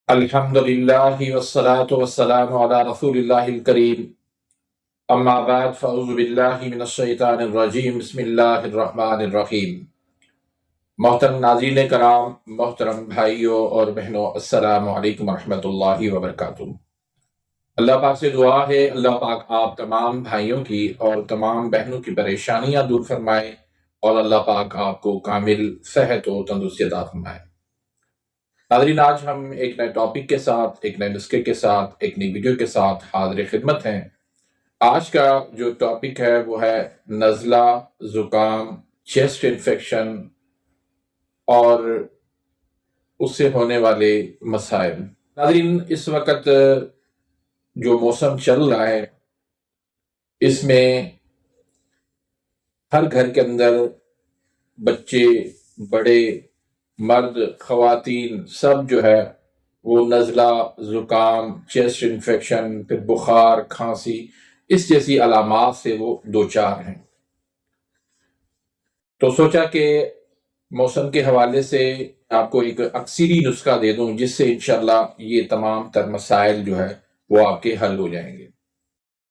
الحمدللہ والصلاة والسلام علی رسول اللہ الکریم اما بعد فاعوذ باللہ من الشیطان الرجیم بسم اللہ الرحمن الرحیم۔ محترم ناظرین کرام، محترم بھائیوں اور بہنوں، السلام علیکم ورحمۃ اللہ وبرکاتہ۔ اللہ پاک سے دعا ہے اللہ پاک آپ تمام بھائیوں کی اور تمام بہنوں کی پریشانیاں دور فرمائے اور اللہ پاک آپ کو کامل صحت و تندرستی عطا فرمائے۔ ناظرین، آج ہم ایک نئے ٹاپک کے ساتھ، ایک نئے نسخے کے ساتھ، ایک نئی ویڈیو کے ساتھ حاضر خدمت ہیں۔ آج کا جو ٹاپک ہے وہ ہے نزلہ، زکام، چیسٹ انفیکشن اور اس سے ہونے والے مسائل۔ ناظرین، اس وقت جو موسم چل رہا ہے اس میں ہر گھر کے اندر بچے، بڑے، مرد، خواتین سب جو ہے وہ نزلہ، زکام، چیسٹ انفیکشن، پھر بخار، کھانسی، اس جیسی علامات سے وہ دوچار ہیں۔ تو سوچا کہ موسم کے حوالے سے آپ کو ایک اکثری نسخہ دے دوں جس سے انشاءاللہ یہ تمام تر مسائل جو ہے وہ آپ کے حل ہو جائیں گے۔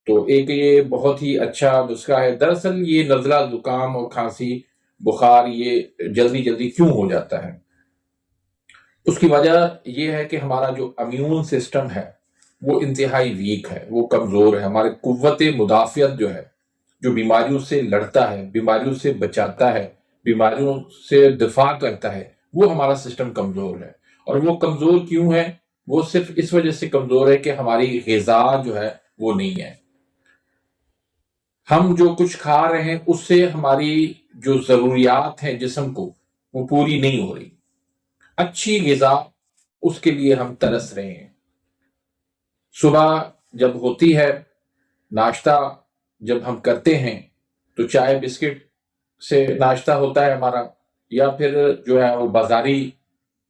تو ایک یہ بہت ہی اچھا نسخہ ہے۔ دراصل یہ نزلہ، زکام اور کھانسی، بخار یہ جلدی جلدی کیوں ہو جاتا ہے؟ اس کی وجہ یہ ہے کہ ہمارا جو امیون سسٹم ہے وہ انتہائی ویک ہے، وہ کمزور ہے۔ ہمارے قوت مدافعت جو ہے، جو بیماریوں سے لڑتا ہے، بیماریوں سے بچاتا ہے، بیماریوں سے دفاع کرتا ہے، وہ ہمارا سسٹم کمزور ہے۔ اور وہ کمزور کیوں ہے؟ وہ صرف اس وجہ سے کمزور ہے کہ ہماری غذا جو ہے وہ نہیں ہے۔ ہم جو کچھ کھا رہے ہیں اس سے ہماری جو ضروریات ہیں جسم کو وہ پوری نہیں ہو رہی۔ اچھی غذا، اس کے لیے ہم ترس رہے ہیں۔ صبح جب ہوتی ہے، ناشتہ جب ہم کرتے ہیں تو چائے بسکٹ سے ناشتہ ہوتا ہے ہمارا، یا پھر جو ہے وہ بازاری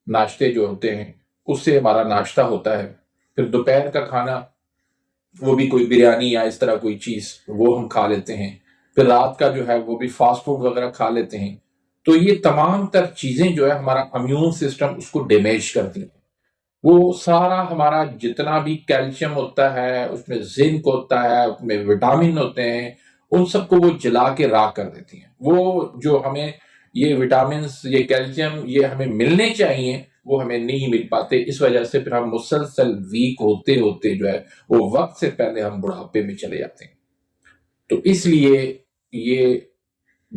ناشتے جو ہوتے ہیں اس سے ہمارا ناشتہ ہوتا ہے۔ پھر دوپہر کا کھانا وہ بھی کوئی بریانی یا اس طرح کوئی چیز وہ ہم کھا لیتے ہیں۔ پھر رات کا جو ہے وہ بھی فاسٹ فوڈ وغیرہ کھا لیتے ہیں۔ تو یہ تمام تر چیزیں جو ہے ہمارا امیون سسٹم اس کو ڈیمیج کرتی ہیں۔ وہ سارا ہمارا جتنا بھی کیلشیم ہوتا ہے، اس میں زنک ہوتا ہے، اس میں وٹامن ہوتے ہیں، ان سب کو وہ جلا کے راکھ کر دیتی ہیں۔ وہ جو ہمیں یہ وٹامنز، یہ کیلشیم یہ ہمیں ملنے چاہیے وہ ہمیں نہیں مل پاتے۔ اس وجہ سے پھر ہم مسلسل ویک ہوتے ہوتے جو ہے وہ وقت سے پہلے ہم بڑھاپے میں چلے جاتے ہیں۔ تو اس لیے یہ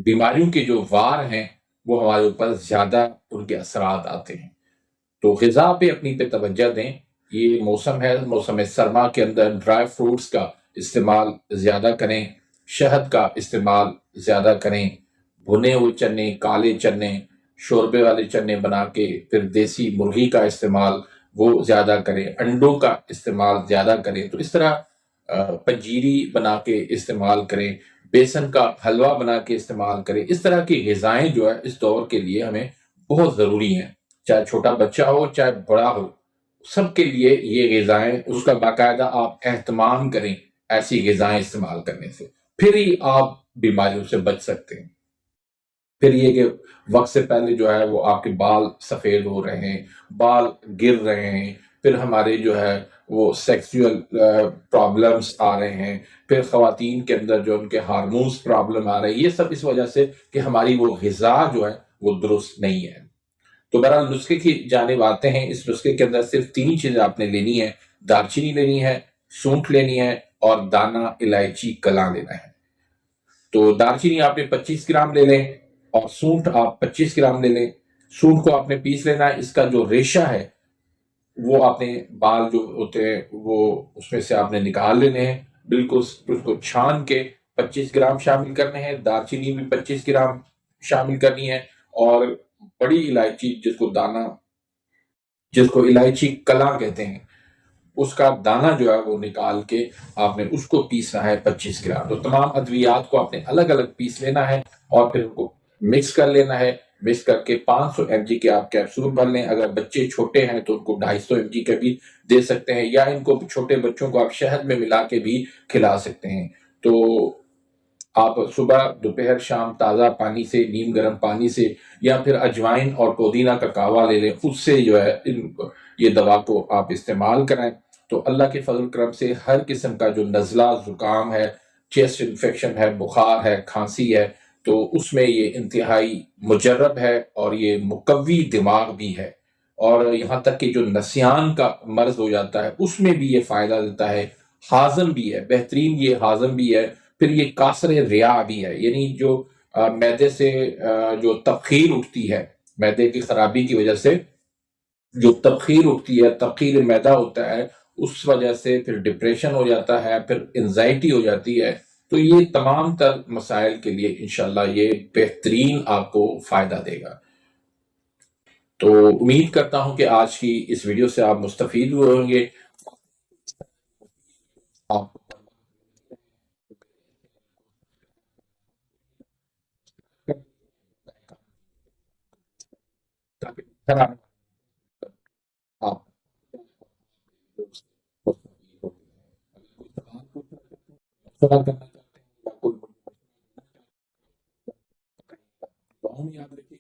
بیماریوں کے جو وار ہیں وہ ہمارے اوپر زیادہ ان کے اثرات آتے ہیں۔ تو غذا پہ اپنی پہ توجہ دیں۔ یہ موسم ہے، موسم سرما کے اندر ڈرائی فروٹس کا استعمال زیادہ کریں، شہد کا استعمال زیادہ کریں، بھنے ہوئے چنے، کالے چنے، شوربے والے چنے بنا کے، پھر دیسی مرغی کا استعمال وہ زیادہ کریں، انڈوں کا استعمال زیادہ کریں۔ تو اس طرح پنجیری بنا کے استعمال کریں، بیسن کا حلوہ بنا کے استعمال کریں۔ اس طرح کی غذائیں جو ہے اس دور کے لیے ہمیں بہت ضروری ہیں، چاہے چھوٹا بچہ ہو چاہے بڑا ہو، سب کے لیے یہ غذائیں، اس کا باقاعدہ آپ اہتمام کریں ایسی غذائیں استعمال کرنے سے، پھر ہی آپ بیماریوں سے بچ سکتے ہیں۔ پھر یہ کہ وقت سے پہلے جو ہے وہ آپ کے بال سفید ہو رہے ہیں، بال گر رہے ہیں، پھر ہمارے جو ہے وہ سیکسول پرابلمز آ رہے ہیں، پھر خواتین کے اندر جو ان کے ہارمونز پرابلم آ رہے ہیں، یہ سب اس وجہ سے کہ ہماری وہ غذا جو ہے وہ درست نہیں ہے۔ تو بہرحال نسخے کی جانب آتے ہیں۔ اس نسخے کے اندر صرف 3 چیزیں آپ نے لینی ہے: دارچینی لینی ہے، سونٹ لینی ہے، اور دانہ الائچی کلاں لینا ہے۔ تو دارچینی آپ نے 25 گرام لے لیں اور سونٹ آپ 25 گرام لے لیں۔ سونٹ کو آپ نے پیس لینا ہے، اس کا جو ریشہ ہے وہ آپ نے بال جو ہوتے ہیں وہ اس میں سے آپ نے نکال لینے ہیں، بالکل اس کو چھان کے 25 گرام شامل کرنے ہیں۔ دارچینی بھی 25 گرام شامل کرنی ہے، اور بڑی الائچی جس کو الائچی کلاں کہتے ہیں، اس کا دانہ جو ہے وہ نکال کے آپ نے اس کو پیسنا ہے 25 گرام۔ تو تمام ادویات کو آپ نے الگ الگ پیس لینا ہے اور پھر ان کو مکس کر لینا ہے۔ مکس کر کے 500 mg کے آپ کیپسول بھر لیں۔ اگر بچے چھوٹے ہیں تو ان کو 250 mg کے بھی دے سکتے ہیں، یا ان کو چھوٹے بچوں کو آپ شہد میں ملا کے بھی کھلا سکتے ہیں۔ تو آپ صبح، دوپہر، شام تازہ پانی سے، نیم گرم پانی سے، یا پھر اجوائن اور پودینہ کا کہوہ لے لیں، اس سے جو ہے یہ دوا کو آپ استعمال کریں تو اللہ کے فضل کرم سے ہر قسم کا جو نزلہ زکام ہے، چیسٹ انفیکشن ہے، بخار ہے، کھانسی ہے، تو اس میں یہ انتہائی مجرب ہے اور یہ مقوی دماغ بھی ہے، اور یہاں تک کہ جو نسیان کا مرض ہو جاتا ہے اس میں بھی یہ فائدہ دیتا ہے، ہاضم بھی ہے، بہترین یہ ہاضم بھی ہے، پھر یہ کاسر ریا بھی ہے، یعنی جو معدے سے جو تبخیر اٹھتی ہے، معدے کی خرابی کی وجہ سے جو تبخیر اٹھتی ہے، تبخیر معدہ ہوتا ہے، اس وجہ سے پھر ڈپریشن ہو جاتا ہے، پھر انزائٹی ہو جاتی ہے، تو یہ تمام تر مسائل کے لیے انشاءاللہ یہ بہترین آپ کو فائدہ دے گا۔ تو امید کرتا ہوں کہ آج کی اس ویڈیو سے آپ مستفید ہوئے ہوں گے۔ آپ آپ سوال کرنا چاہتے ہیں یا کوئی دعاؤں میں یاد رکھیے